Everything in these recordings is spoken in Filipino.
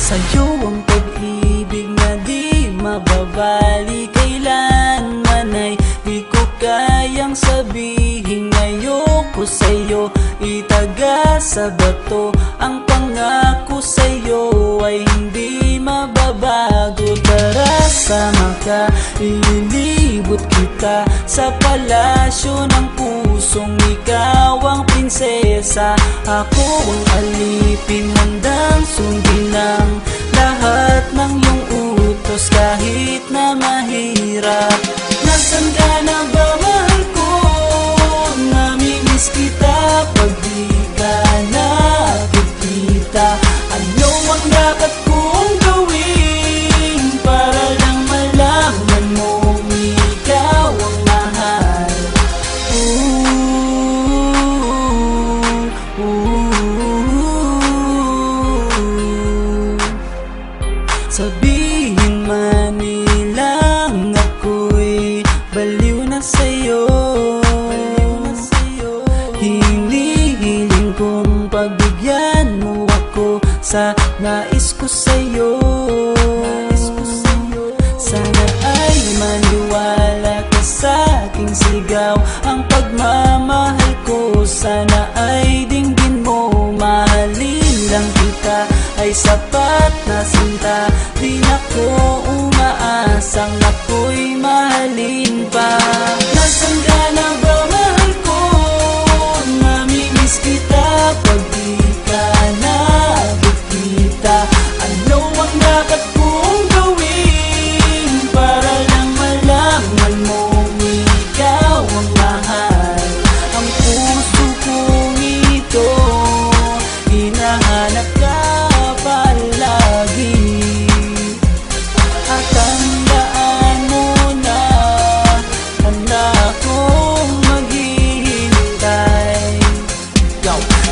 Sa'yo ang pag-ibig na di mababali, kailanman ay di ko kayang sabihin. Ayoko sa'yo itaga sa bato, ang pangako sa'yo ay hindi mababago. Tara sama ka, ililibot kita sa palasyo ng pusong ikaw ang prinsesa. Ako ang alipin, handang sundin ang lahat ng iyong utos kahit na mahirap. Nasaan ka na ba, mahal ko? Namimiss kita pag di ka nakikita. Ano ang dapat kong gawin para lang malaman mong ikaw ang mahal? Sabihin man nilang ako'y baliw na sa'yo, hinihiling kong pagbigyan mo ako sa nais ko sa'yo. Sana ay maniwala ka sa aking sigaw, ang pagmamahal ko sana ay dinggin mo. Mahalin lang kita ay sapat na sinta, di na ko umaasang ako'y mahalin pa. Nasaan ka na ba, mahal ko? Namimiss kita pag di ka nakikita. Ano ang dapat kong gawin para lang malaman mong ikaw ang mahal? Ang puso kong ito hinahanap ka palagi, at tandaan mo na handa akong maghihintay.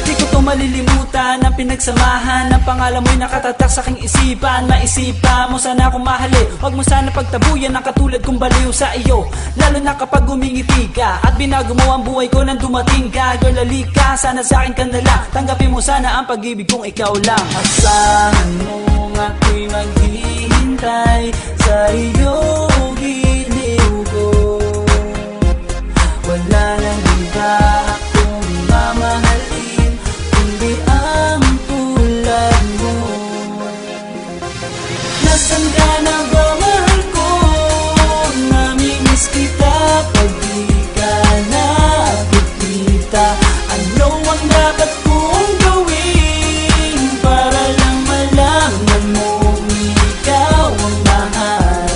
Di ko to malilimutan ang pinagsamahan, ang pangalan mo'y nakatatak sa aking isipan. Maisipan mo sana akong mahalin, huwag mo sana pagtabuyan ang katulad kong baliw sa iyo. Lalo na kapag umingiti ka at binago mo ang buhay ko nang dumating ka. Girl, halika, sana sa akin ka na lang, tanggapin mo sana ang pag-ibig kong ikaw lang. Asahan mo ako'y maghihintay sa iyong giliw ko. Wala nang iba akong mamahalin kundi ang tulad mo. Nasaan ka na ba, mahal ko? Namimiss kita pag di ka nakikita. Ano ang dapat kong gawin para lang malaman mong ikaw ang mahal?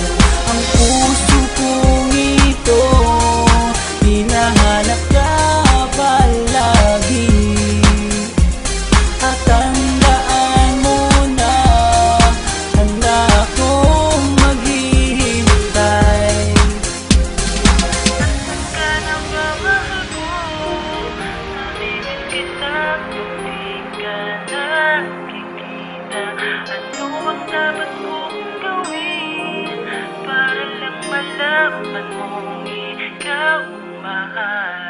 Ang puso kong ito hinahanap ka palagi, at tandaan mo na handa akong maghihintay. Nasaan ka na ba, mahal ko? Namimiss kita kung di ka nakikita. Ano ang dapat kong gawin para lang malaman mong ikaw ang mahal?